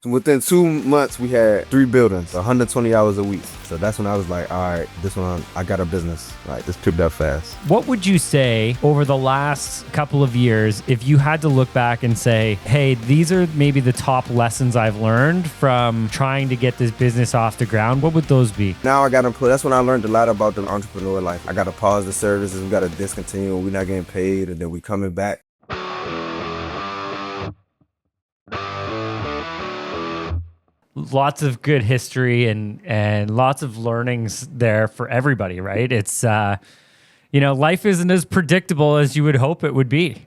Within 2 months, we had 3 buildings, 120 hours a week. So that's when I was like, all right, this one, I got a business. Like, this tripped up fast. What would you say over the last couple of years, if you had to look back and say, hey, these are maybe the top lessons I've learned from trying to get this business off the ground, what would those be? Now I got to put, that's when I learned a lot about the entrepreneur life. I got to pause the services, we got to discontinue, we're not getting paid, and then we coming back. Lots of good history and lots of learnings there for everybody, right? It's life isn't as predictable as you would hope it would be.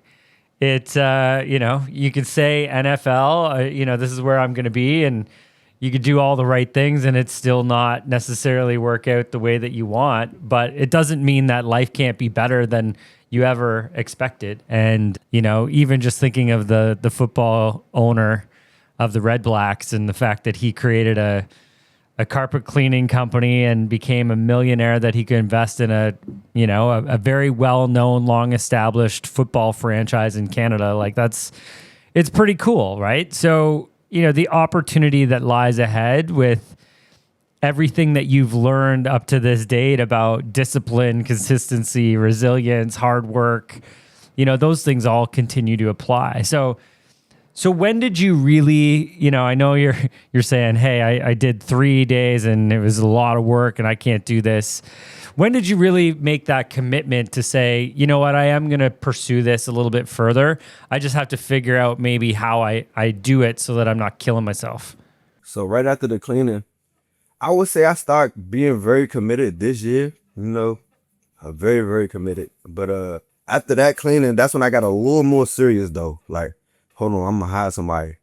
You could say NFL, this is where I'm going to be, and you could do all the right things and it's still not necessarily work out the way that you want, but it doesn't mean that life can't be better than you ever expected. And, even just thinking of the football owner of the Red Blacks and the fact that he created a carpet cleaning company and became a millionaire that he could invest in a very well-known, long-established football franchise in Canada. Like it's pretty cool, right? So, the opportunity that lies ahead with everything that you've learned up to this date about discipline, consistency, resilience, hard work, those things all continue to apply. So when did you really, I know you're saying, hey, I did 3 days and it was a lot of work and I can't do this. When did you really make that commitment to say, you know what, I am going to pursue this a little bit further. I just have to figure out maybe how I do it so that I'm not killing myself. So right after the cleaning, I would say I start being very committed this year, very, very committed. But after that cleaning, that's when I got a little more serious though. Like, hold on, I'm gonna hire somebody.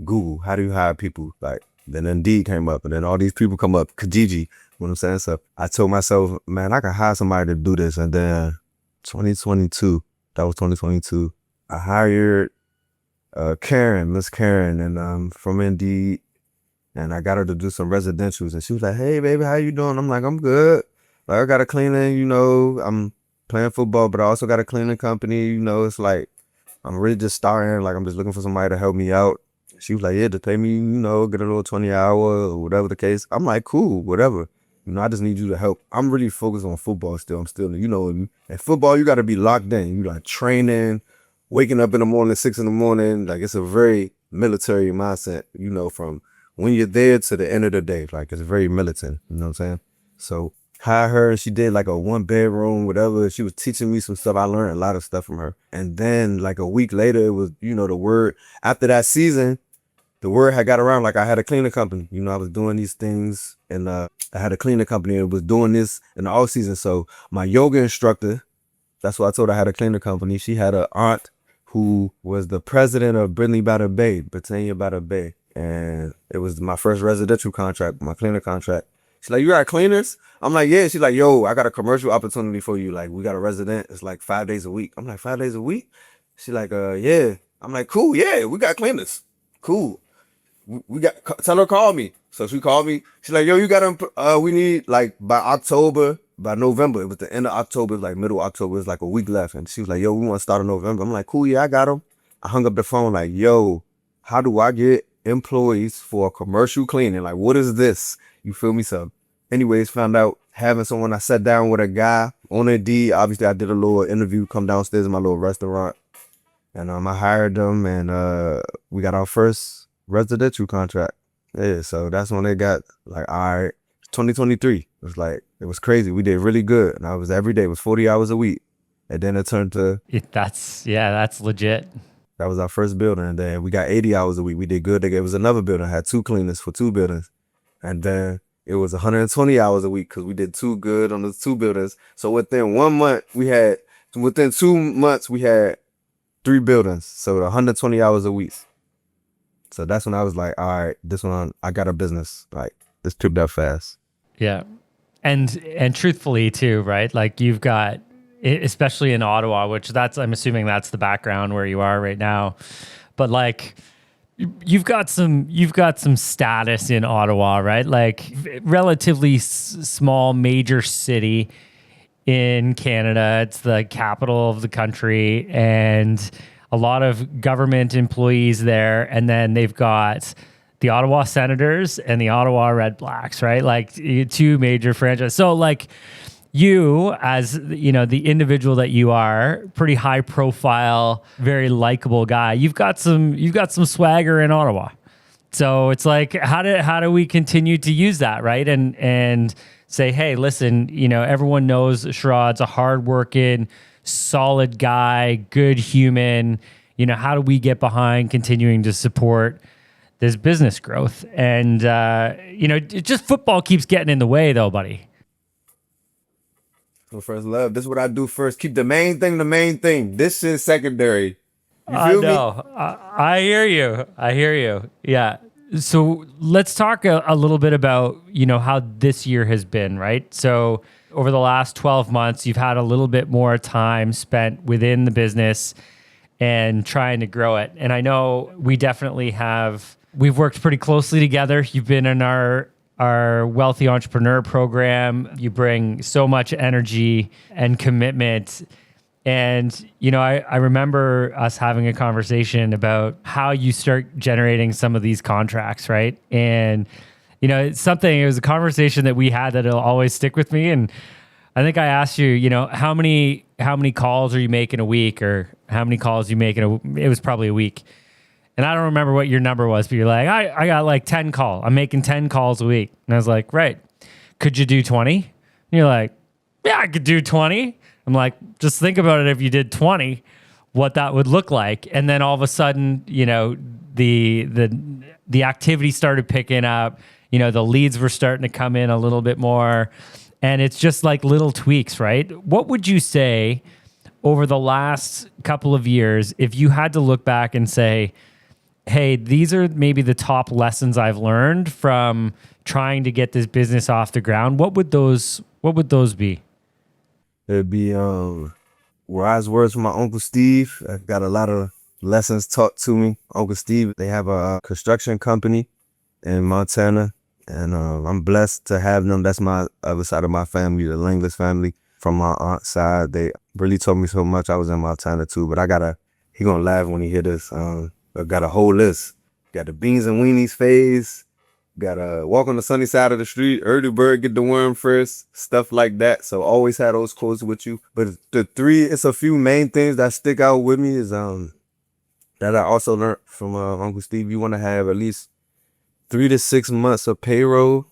Google, how do you hire people? Like, then Indeed came up, and then all these people come up, Kijiji, you know what I'm saying? So I told myself, man, I can hire somebody to do this. And then 2022, that was 2022, I hired Miss Karen, and from Indeed, and I got her to do some residentials. And she was like, hey, baby, how you doing? I'm like, I'm good. Like, I got a cleaning, I'm playing football, but I also got a cleaning company, it's like, I'm really just starting, like I'm just looking for somebody to help me out. She was like, yeah, to pay me, get a little 20 hour or whatever the case. I'm like, cool, whatever. I just need you to help. I'm really focused on football still. I'm still, in football, you got to be locked in. You like training, waking up in the morning, 6 a.m. Like it's a very military mindset, from when you're there to the end of the day. Like it's very militant, you know what I'm saying? So hire her, she did like a 1-bedroom, whatever. She was teaching me some stuff. I learned a lot of stuff from her. And then like a week later, it was, the word, after that season, the word had got around, like I had a cleaning company. I was doing these things and I had a cleaning company and was doing this in the off season. So my yoga instructor, that's what I told her I had a cleaning company. She had an aunt who was the president of Brittany by the Bay, Britannia by the Bay. And it was my first residential contract, my cleaner contract. She's like, you got cleaners? I'm like, yeah. She's like, yo, I got a commercial opportunity for you. Like, we got a resident. It's like 5 days a week. I'm like, 5 days a week? She's like, yeah. I'm like, cool. Yeah, we got cleaners. Cool. We got, tell her call me. So she called me. She's like, yo, you got them. We need like by November. It was the end of October, like middle of October. It's like a week left. And she was like, yo, we want to start in November. I'm like, cool. Yeah, I got them. I hung up the phone like, yo, how do I get employees for a commercial cleaning? Like, what is this? You feel me? So anyways, found out having someone, I sat down with a guy on Indeed. Obviously, I did a little interview, come downstairs in my little restaurant. And I hired them and we got our first residential contract. Yeah, so that's when they got like, all right, 2023. It was crazy. We did really good. And every day, it was 40 hours a week. And then it turned to... That's legit. That was our first building. And then we got 80 hours a week. We did good. They gave us another building. I had 2 cleaners for 2 buildings. And then it was 120 hours a week because we did too good on the 2 buildings. So within 2 months, we had 3 buildings. So 120 hours a week. So that's when I was like, all right, this one, I got a business. Like, this tripped up fast. Yeah. And truthfully too, right? Like you've got, especially in Ottawa, which I'm assuming that's the background where you are right now. But like, you've got some status in Ottawa, right? Like relatively small major city in Canada. It's the capital of the country and a lot of government employees there. And then they've got the Ottawa Senators and the Ottawa Red Blacks, right? Like two major franchises. So like you as the individual that you are, pretty high profile, very likable guy. You've got some swagger in Ottawa. So it's like, how do we continue to use that, right? And say, hey, listen, everyone knows Sherrod's a hardworking, solid guy, good human. How do we get behind continuing to support this business growth? And it just football keeps getting in the way, though, buddy. So first love, this is what I do first. Keep the main thing the main thing. This is secondary. You I feel me? know. I hear you. I hear you. Yeah. So let's talk a little bit about, how this year has been, right? So over the last 12 months, you've had a little bit more time spent within the business and trying to grow it. And I know we definitely we've worked pretty closely together. You've been in our Wealthy Entrepreneur program. You bring so much energy and commitment. And, I remember us having a conversation about how you start generating some of these contracts, right? And, it was a conversation that we had that'll always stick with me. And I think I asked you, how many calls are you making a week, or how many calls you make it was probably a week. And I don't remember what your number was, but you're like, I got like 10 calls. I'm making 10 calls a week. And I was like, right. Could you do 20? And you're like, yeah, I could do 20. I'm like, just think about it. If you did 20, what that would look like. And then all of a sudden, the activity started picking up, the leads were starting to come in a little bit more. And it's just like little tweaks, right? What would you say over the last couple of years, if you had to look back and say, hey, these are maybe the top lessons I've learned from trying to get this business off the ground, what would those be? It'd be wise words from my Uncle Steve. I got a lot of lessons taught to me. Uncle Steve, they have a construction company in Montana, and I'm blessed to have them. That's my other side of my family, the Langlis family. From my aunt's side, they really taught me so much. I was in Montana too, but he gonna laugh when he hear this. I got a whole list. Got the beans and weenies phase. Got to walk on the sunny side of the street. Early bird get the worm first. Stuff like that. So always have those quotes with you. But it's a few main things that stick out with me is that I also learned from Uncle Steve. You want to have at least 3 to 6 months of payroll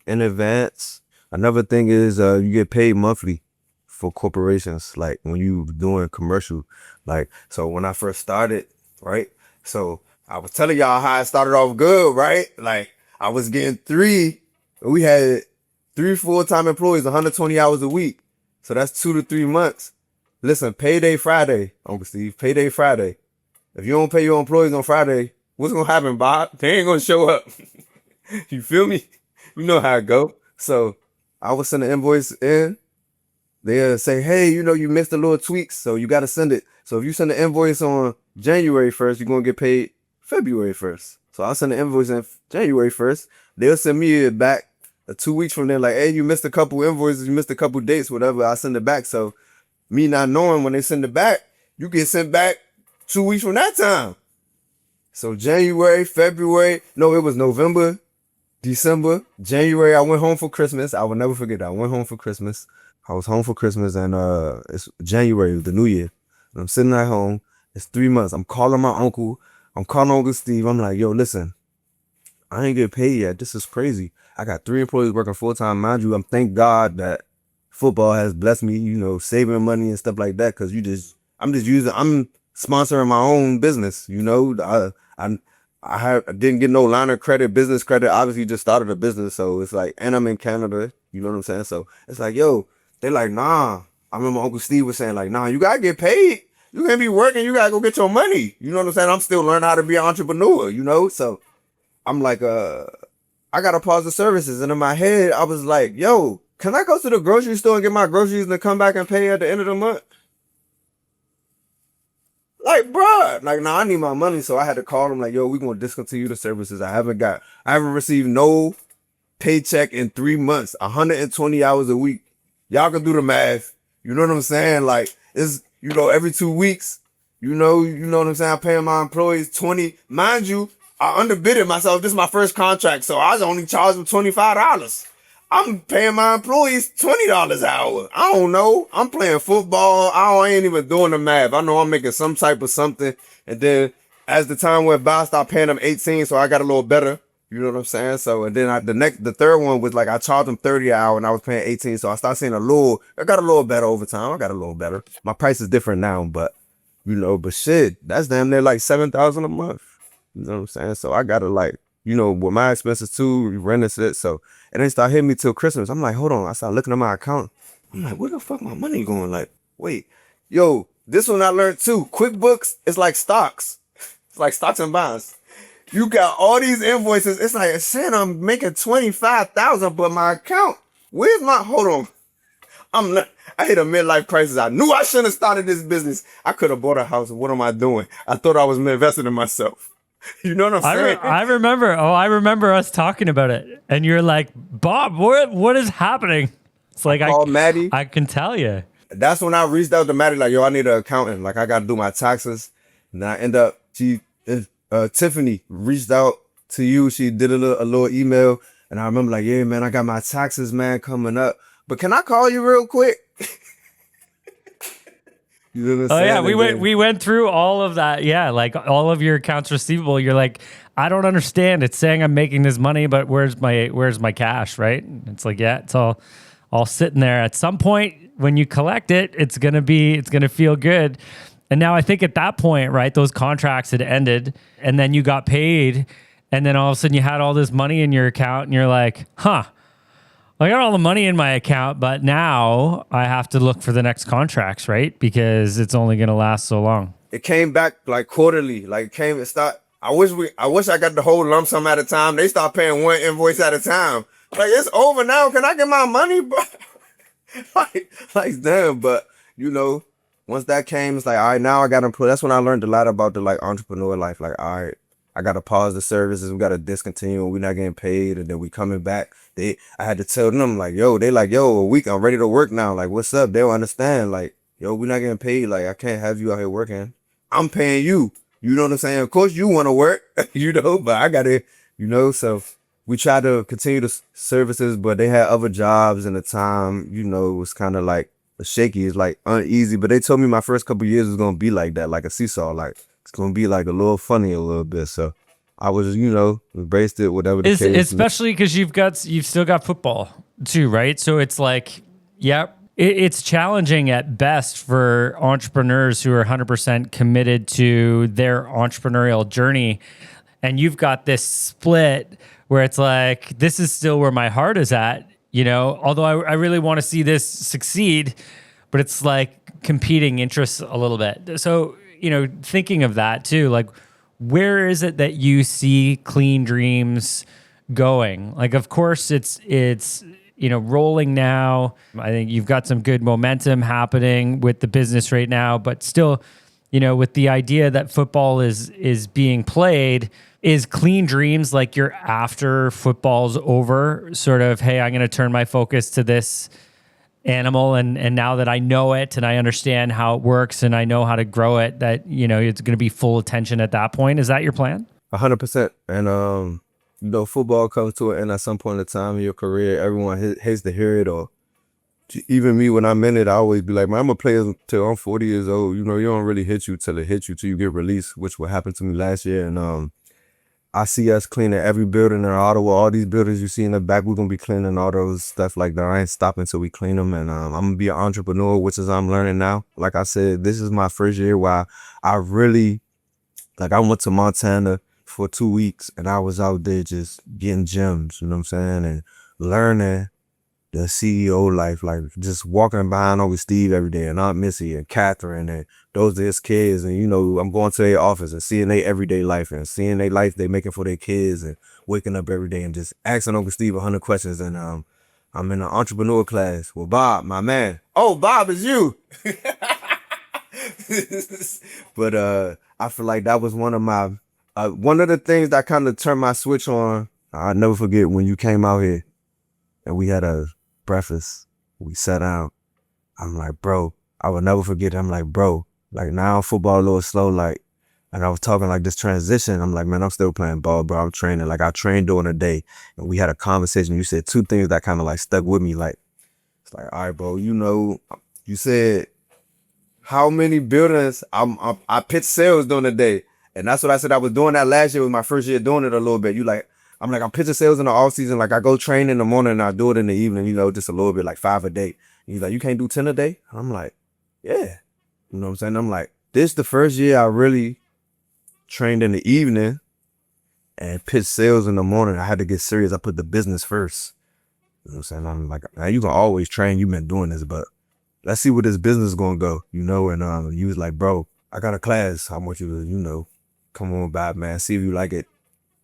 in advance. Another thing is you get paid monthly for corporations. Like when you doing commercial. Like, so when I first started, right? So I was telling y'all how I started off good, right? Like I was getting we had 3 full-time employees, 120 hours a week. So that's 2 to 3 months. Listen, payday Friday, Uncle Steve, payday Friday. If you don't pay your employees on Friday, what's going to happen, Bob? They ain't going to show up. You feel me? You know how it go. So I would send an invoice in. They'll say, hey, you missed a little tweaks, so you got to send it. So if you send the invoice on January 1st, you're going to get paid February 1st. So I'll send the invoice in January 1st. They'll send me it back 2 weeks from there, like, hey, you missed a couple invoices, you missed a couple dates, whatever. I'll send it back. So me not knowing when they send it back, you get sent back 2 weeks from that time. So January, February, no, it was November, December, January, I went home for Christmas. I will never forget that. I went home for Christmas. I was home for Christmas, and it's January, the New Year. And I'm sitting at home. It's 3 months. I'm calling my uncle. I'm calling Uncle Steve. I'm like, yo, listen, I ain't get paid yet. This is crazy. I got 3 employees working full-time. Mind you, thank God that football has blessed me, saving money and stuff like that. Cause I'm sponsoring my own business. I didn't get no line of credit, business credit. Obviously just started a business. So it's like, and I'm in Canada, you know what I'm saying? So it's like, yo, they're like, nah. I remember Uncle Steve was saying like, nah, you gotta get paid. You can't be working. You gotta go get your money. You know what I'm saying? I'm still learning how to be an entrepreneur, So I'm like, I gotta pause the services. And in my head, I was like, yo, can I go to the grocery store and get my groceries and then come back and pay at the end of the month? Like, bruh, like, nah, I need my money. So I had to call them like, yo, we're going to discontinue the services. I haven't received no paycheck in 3 months, 120 hours a week. Y'all can do the math. You know what I'm saying? Like, it's, every 2 weeks, you know what I'm saying? I'm paying my employees 20, mind you, I underbidded myself. This is my first contract, so I was only charging $25. I'm paying my employees $20 an hour. I don't know. I'm playing football. I ain't even doing the math. I know I'm making some type of something. And then as the time went by, I started paying them 18, so I got a little better. You know what I'm saying? So, and then the third one was like, I charged them 30 an hour and I was paying 18. So I started seeing I got a little better over time. I got a little better. My price is different now, but but shit, that's damn near like 7,000 a month. You know what I'm saying? So I gotta like, with my expenses too, rent and shit. So it didn't start hitting me till Christmas. I'm like, hold on. I started looking at my account. I'm like, where the fuck my money going? Like, wait, yo, this one I learned too. QuickBooks is like stocks. It's like stocks and bonds. You got all these invoices. It's like, shit, I'm making 25,000, but my account, hold on. I hit a midlife crisis. I knew I shouldn't have started this business. I could have bought a house. What am I doing? I thought I was investing in myself. You know what I'm saying? I remember us talking about it. And you're like, Bob, what is happening? It's like, I called Maddie. I can tell you. That's when I reached out to Maddie, like, yo, I need an accountant. Like, I got to do my taxes. And I end up, Tiffany reached out to you. She did a little email. And I remember like, yeah, man, I got my taxes, man, coming up. But can I call you real quick? You know what I'm saying? Oh yeah, we went through all of that. Yeah, like all of your accounts receivable. You're like, I don't understand. It's saying I'm making this money, but where's my cash, right? It's like, yeah, it's all sitting there. At some point when you collect it, it's gonna feel good. And now I think at that point, right, those contracts had ended, and then you got paid, and then all of a sudden you had all this money in your account, and you're like, huh. I got all the money in my account, but now I have to look for the next contracts, right? Because it's only going to last so long. It came back like quarterly. Like I wish I got the whole lump sum at a time. They start paying one invoice at a time. Like, it's over now. Can I get my money? like damn. But once that came, it's like, all right, now I got to put. That's when I learned a lot about the like entrepreneur life. Like, all right, I got to pause the services. We got to discontinue. We're not getting paid. And then we coming back. I had to tell them like, yo, a week, I'm ready to work now. Like, what's up? They don't understand. Like, yo, we're not getting paid. Like, I can't have you out here working. I'm paying you. You know what I'm saying? Of course you want to work, but I got to, so we tried to continue the services, but they had other jobs and the time, it was kind of like shaky. It's like uneasy, but they told me my first couple of years was going to be like that, like a seesaw. Like, it's going to be like a little funny a little bit. So I was, embraced it, whatever the case. Especially because you've still got football too, right? So it's like, it's challenging at best for entrepreneurs who are 100% committed to their entrepreneurial journey. And you've got this split where it's like, this is still where my heart is at, although I really want to see this succeed, but it's like competing interests a little bit. So, thinking of that too, like, where is it that you see Clean Dreams going? Like, of course, it's rolling now. I think you've got some good momentum happening with the business right now, but still, with the idea that football is being played, is Clean Dreams like you're after football's over, sort of, hey, I'm going to turn my focus to this animal, and now that I know it and I understand how it works and I know how to grow it, that it's going to be full attention at that point. Is that your plan? 100%. And football comes to an end at some point in time in your career. Everyone hates to hear it, or even me when I'm in it, I always be like, man, I'm gonna play until I'm 40 years old. You don't really hit you till it hits you, till you get released, which what happened to me last year. And I see us cleaning every building in Ottawa. All these buildings you see in the back, we're going to be cleaning all those stuff like that. I ain't stopping until we clean them. And I'm going to be an entrepreneur, which is I'm learning now. Like I said, this is my first year where I really, like, I went to Montana for 2 weeks and I was out there just getting gems, you know what I'm saying? And learning the CEO life, like just walking behind over Steve every day and Aunt Missy and Catherine and those are his kids. And, I'm going to their office and seeing their everyday life and seeing their life they making for their kids and waking up every day and just asking Uncle Steve 100 questions. And I'm in an entrepreneur class with Bob, my man. Oh, Bob, it's you. But I feel like that was one of the things that kind of turned my switch on. I'll never forget when you came out here and we had a breakfast. We sat down. I'm like, bro, I will never forget. I'm like, bro, like now football a little slow. Like And I was talking like this transition. I'm like, man, I'm still playing ball, bro. I'm training. Like I trained during the day. And we had a conversation. You said two things that kind of like stuck with me. Like, it's like, all right, bro, you said how many buildings I pitched sales during the day. And that's what I said. I was doing that last year. Was my first year doing it a little bit. I'm pitching sales in the off season. Like I go train in the morning and I do it in the evening, just a little bit, like 5 a day. And he's like, you can't do 10 a day? I'm like, yeah. You know what I'm saying? I'm like, this the first year I really trained in the evening and pitched sales in the morning. I had to get serious. I put the business first. You know what I'm saying? I'm like, now you can always train. You've been doing this, but let's see where this business is gonna go, and you was like, bro, I got a class. I want you to, come on by, man, see if you like it.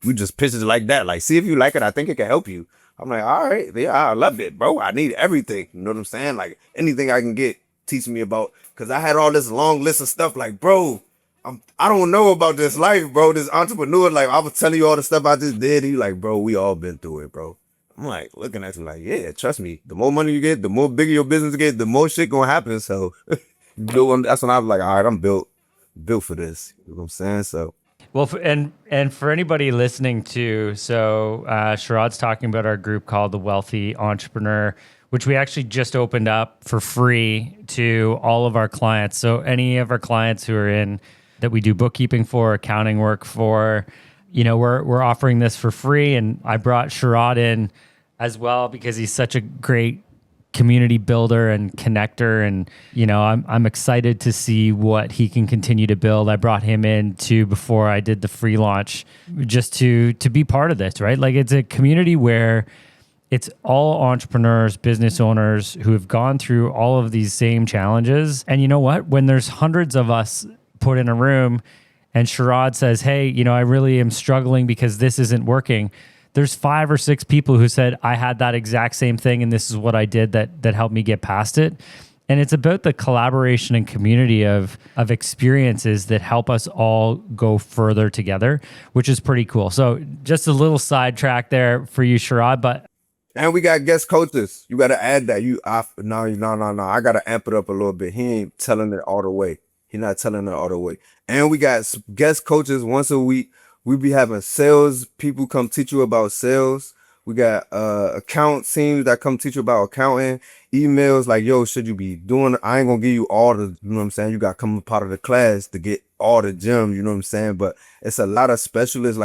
We just pitched it like that. Like, see if you like it. I think it can help you. I'm like, all right, yeah, I love it, bro. I need everything. You know what I'm saying? Like anything I can get, teach me about. Cause I had all this long list of stuff like, bro, I don't know about this life, bro. This entrepreneur, like I was telling you all the stuff I just did. He like, bro, we all been through it, bro. I'm like looking at you like, yeah, trust me. The more money you get, the more bigger your business get, the more shit gonna happen. So that's when I was like, all right, I'm built for this. You know what I'm saying? So Well, and for anybody listening too, so Sherrod's talking about our group called the Wealthy Entrepreneur, which we actually just opened up for free to all of our clients. So any of our clients who are in that we do bookkeeping for, accounting work for, we're offering this for free. And I brought Sherrod in as well because he's such a great community builder and connector, and I'm excited to see what he can continue to build. I brought him in too before I did the free launch, just to be part of this, right? Like it's a community where it's all entrepreneurs, business owners who have gone through all of these same challenges. And you know what? When there's hundreds of us put in a room and Sherrod says, hey, I really am struggling because this isn't working, there's 5 or 6 people who said, I had that exact same thing and this is what I did that helped me get past it. And it's about the collaboration and community of experiences that help us all go further together, which is pretty cool. So just a little sidetrack there for you, Sherrod, but and we got guest coaches. You got to add that. No. I got to amp it up a little bit. He ain't telling it all the way. He not telling it all the way. And we got guest coaches once a week. We be having sales people come teach you about sales. We got account teams that come teach you about accounting. Emails like, yo, should you be doing? I ain't gonna give you all the, you know what I'm saying? You got to come a part of the class to get all the gems, you know what I'm saying? But it's a lot of specialists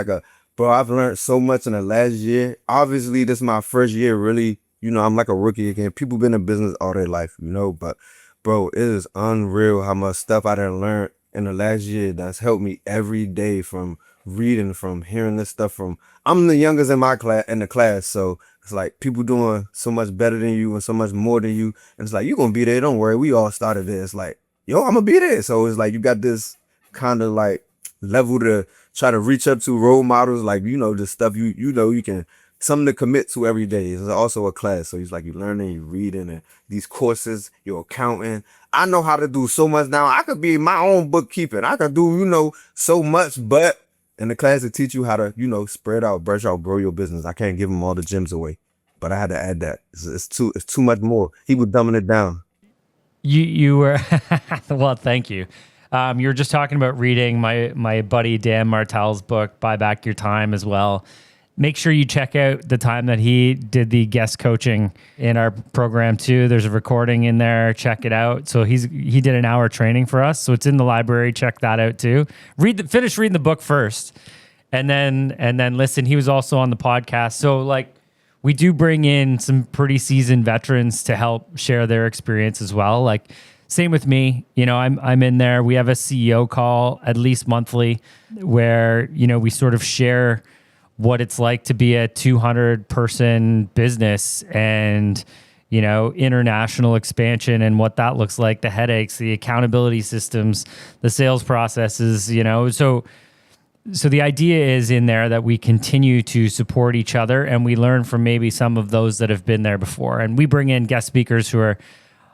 bro, I've learned so much in the last year. Obviously, this is my first year really, I'm like a rookie again. People been in business all their life, but bro, it is unreal how much stuff I done learned in the last year that's helped me every day, from reading, from hearing this stuff I'm the youngest in the class. So it's like people doing so much better than you and so much more than you. And it's like, you gonna be there. Don't worry. We all started there. It's like, yo, I'm gonna be there. So it's like, you got this kind of like level to try to reach up to, role models, like, the stuff you can, something to commit to every day. It's also a class. So it's like you learning, you reading, and these courses, you're accounting. I know how to do so much now. I could be my own bookkeeping. I could do, so much, but in the class to teach you how to, spread out, brush out, grow your business. I can't give them all the gems away, but I had to add that. It's too much more. He was dumbing it down. You were well, thank you. You were just talking about reading my buddy Dan Martell's book, Buy Back Your Time, as well. Make sure you check out the time that he did the guest coaching in our program too. There's a recording in there. Check it out. So he did an hour training for us. So it's in the library. Check that out too. Finish reading the book first, and then listen. He was also on the podcast. So like, we do bring in some pretty seasoned veterans to help share their experience as well. Like, same with me, I'm in there. We have a CEO call at least monthly where, we sort of share what it's like to be a 200-person business and, international expansion and what that looks like, the headaches, the accountability systems, the sales processes, So the idea is in there that we continue to support each other and we learn from maybe some of those that have been there before. And we bring in guest speakers who are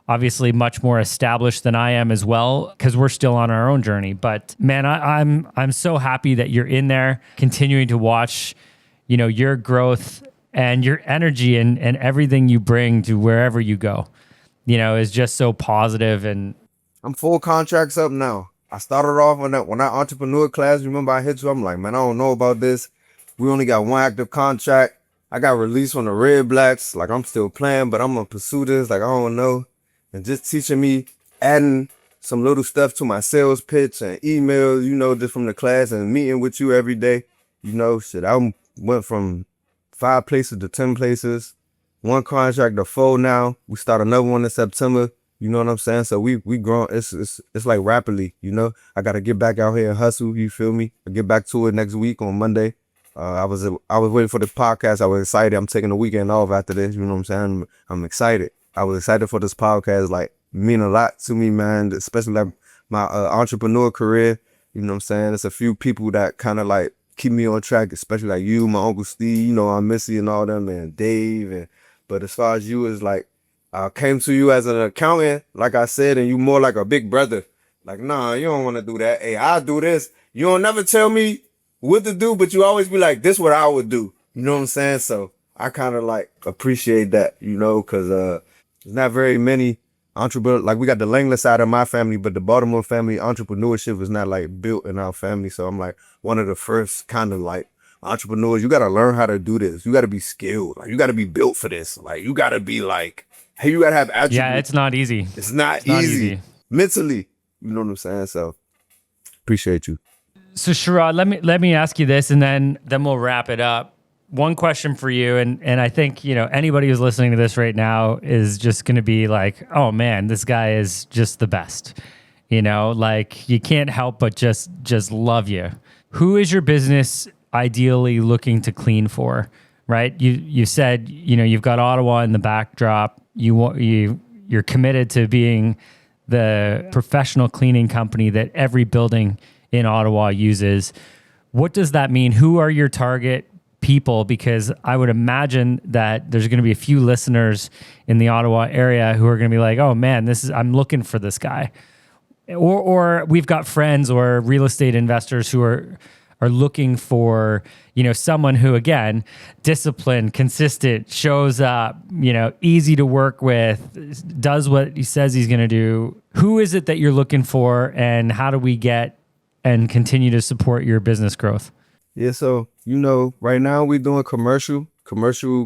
obviously much more established than I am as well, because we're still on our own journey. But man, I'm so happy that you're in there, continuing to watch, your growth and your energy and everything you bring to wherever you go, is just so positive. And I'm full contracts up now. I started off when that entrepreneur class, remember I hit you, I'm like, man, I don't know about this. We only got one active contract. I got released from the Red Blacks. Like, I'm still playing, but I'm gonna pursue this. Like, I don't know. And just teaching me, adding some little stuff to my sales pitch and emails, just from the class and meeting with you every day. Shit, I went from 5 places to 10 places. One contract to 4 now. We start another one in September. You know what I'm saying? So we grown. It's like rapidly. I gotta get back out here and hustle. You feel me? I get back to it next week on Monday. I was waiting for the podcast. I was excited. I'm taking the weekend off after this. You know what I'm saying? I'm excited. I was excited for this podcast. Like, mean a lot to me, man. Especially like my entrepreneur career. You know what I'm saying? There's a few people that kind of like keep me on track, especially like you, my Uncle Steve, I'm Missy and all them, and Dave. But as far as you, is like, I came to you as an accountant, like I said, and you more like a big brother. Like, nah, you don't want to do that. Hey, I'll do this. You don't never tell me what to do, but you always be like, this what I would do. You know what I'm saying? So I kind of like appreciate that, because there's not very many entrepreneurs. Like, we got the Langley side of my family, but the Baltimore family entrepreneurship is not like built in our family. So I'm like one of the first kind of like entrepreneurs. You got to learn how to do this. You got to be skilled. Like, you got to be built for this. Like, you got to be like, hey, you got to have attributes. Yeah, it's not easy. It's not easy. Mentally. You know what I'm saying? So appreciate you. So Sherrod, let me ask you this, and then we'll wrap it up. One question for you, and I think anybody who's listening to this right now is just going to be like, oh man, this guy is just the best. Like, you can't help but just love you. Who is your business ideally looking to clean for? Right? You said you've got Ottawa in the backdrop. You're committed to being the professional cleaning company that every building in Ottawa uses. What does that mean? Who are your target people? Because I would imagine that there's going to be a few listeners in the Ottawa area who are going to be like, oh man, I'm looking for this guy. Or we've got friends or real estate investors who are looking for, someone who, again, disciplined, consistent, shows up, easy to work with, does what he says he's going to do. Who is it that you're looking for, and how do we get and continue to support your business growth? Yeah, so, right now we're doing commercial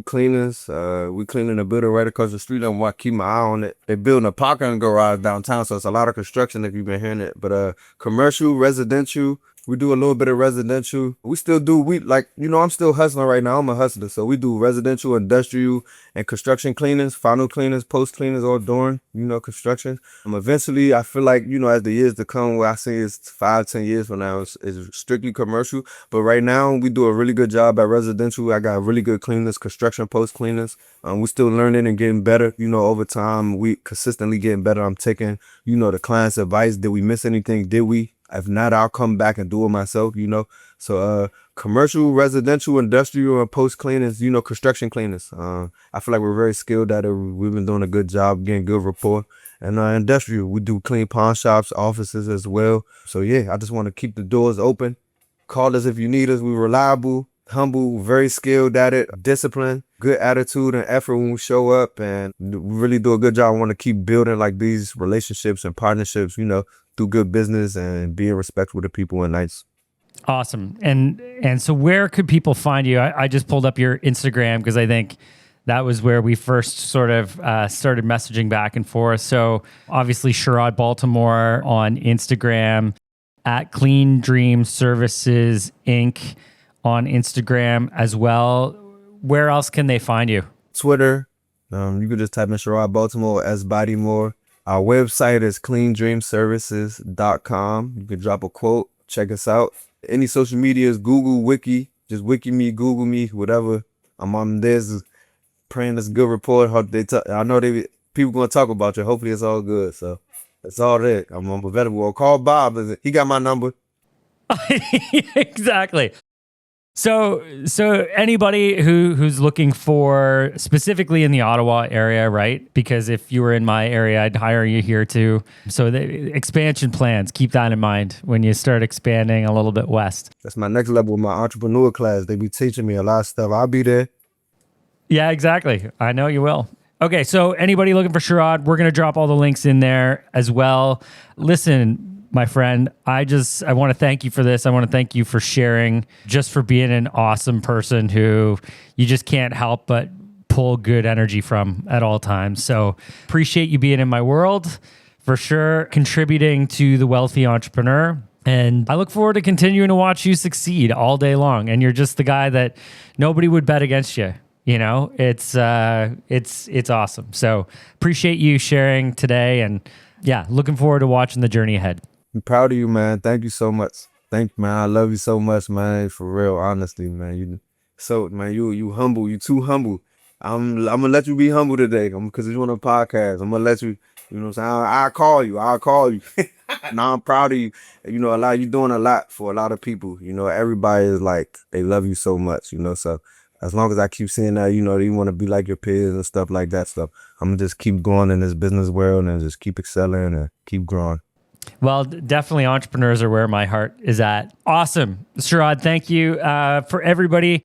cleaners. We cleaning a building right across the street. I'm want to keep my eye on it. They're building a parking garage downtown, so it's a lot of construction if you've been hearing it. But commercial, residential, we do a little bit of residential. We still do, I'm still hustling right now. I'm a hustler. So we do residential, industrial, and construction cleaners, final cleaners, post cleaners, all during, construction. Eventually, I feel like, as the years to come, where I say it's 5-10 years from now, it's strictly commercial. But right now, we do a really good job at residential. I got really good cleaners, construction post cleaners. We're still learning and getting better. Over time, we consistently getting better. I'm taking, the client's advice. Did we miss anything? Did we? If not, I'll come back and do it myself, So commercial, residential, industrial, and post cleaners, construction cleaners. I feel like we're very skilled at it. We've been doing a good job, getting good rapport. And industrial, we do clean pawn shops, offices as well. So yeah, I just want to keep the doors open. Call us if you need us. We're reliable, humble, very skilled at it, disciplined, good attitude and effort when we show up, and we really do a good job. I want to keep building like these relationships and partnerships, do good business and being respectful to people and nice. Awesome. And so where could people find you? I just pulled up your Instagram because I think that was where we first sort of started messaging back and forth. So obviously Sherrod Baltimore on Instagram, at Clean Dream Services Inc. on Instagram as well. Where else can they find you? Twitter. You could just type in Sherrod Baltimore, S. Baltimore. Our website is cleandreamservices.com. You can drop a quote, check us out. Any social media is Google, Wiki. Just Wiki me, Google me, whatever. I'm on this, praying this good report. I know people gonna talk about you. Hopefully it's all good. So that's all that. I'm available. Call Bob. He got my number. Exactly. So anybody who's looking for, specifically in the Ottawa area, right? Because if you were in my area, I'd hire you here too. So the expansion plans, keep that in mind when you start expanding a little bit west. That's my next level with my entrepreneur class. They be teaching me a lot of stuff. I'll be there. Yeah, exactly. I know you will. Okay, so anybody looking for Sherrod, we're going to drop all the links in there as well. Listen, my friend, I want to thank you for this. I want to thank you for sharing, just for being an awesome person who you just can't help but pull good energy from at all times. So appreciate you being in my world, for sure, contributing to the wealthy entrepreneur. And I look forward to continuing to watch you succeed all day long. And you're just the guy that nobody would bet against you. You know, it's awesome. So appreciate you sharing today, and yeah, looking forward to watching the journey ahead. I'm proud of you, man. Thank you so much. Thank you, man. I love you so much, man. For real, honestly, man. You humble. You too humble. I'm gonna let you be humble today, because you're on a podcast. I'm gonna let you. You know what I'm saying? I'll call you. I'll call you. Now I'm proud of you. You know, you doing a lot for a lot of people. You know, everybody is like, they love you so much. You know, so as long as I keep seeing that, you know, you want to be like your peers and stuff like that stuff, I'm gonna just keep going in this business world and just keep excelling and keep growing. Well, definitely entrepreneurs are where my heart is at. Awesome. Sherrod, thank you. For everybody,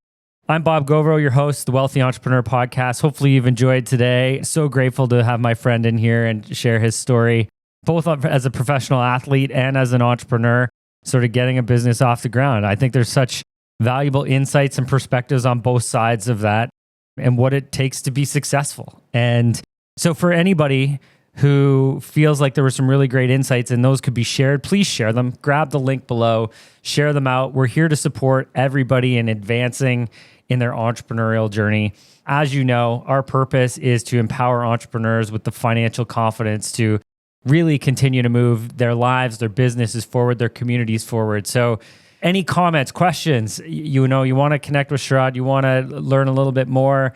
I'm Bob Govro, your host, the Wealthy Entrepreneur Podcast. Hopefully you've enjoyed today. So grateful to have my friend in here and share his story, both as a professional athlete and as an entrepreneur, sort of getting a business off the ground. I think there's such valuable insights and perspectives on both sides of that and what it takes to be successful. And so for anybody who feels like there were some really great insights and those could be shared, please share them. Grab the link below, share them out. We're here to support everybody in advancing in their entrepreneurial journey. As you know, our purpose is to empower entrepreneurs with the financial confidence to really continue to move their lives, their businesses forward, their communities forward. So any comments, questions, you want to connect with Sherrod, you want to learn a little bit more,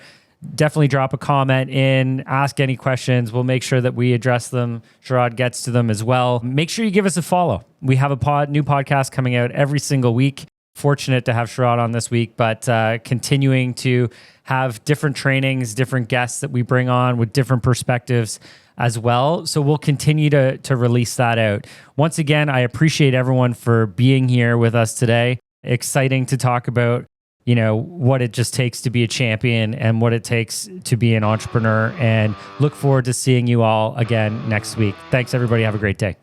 definitely drop a comment in, ask any questions. We'll make sure that we address them. Sherrod gets to them as well. Make sure you give us a follow. We have a new podcast coming out every single week. Fortunate to have Sherrod on this week, but continuing to have different trainings, different guests that we bring on with different perspectives as well. So we'll continue to release that out. Once again, I appreciate everyone for being here with us today. Exciting to talk about, what it just takes to be a champion and what it takes to be an entrepreneur, and look forward to seeing you all again next week. Thanks, everybody. Have a great day.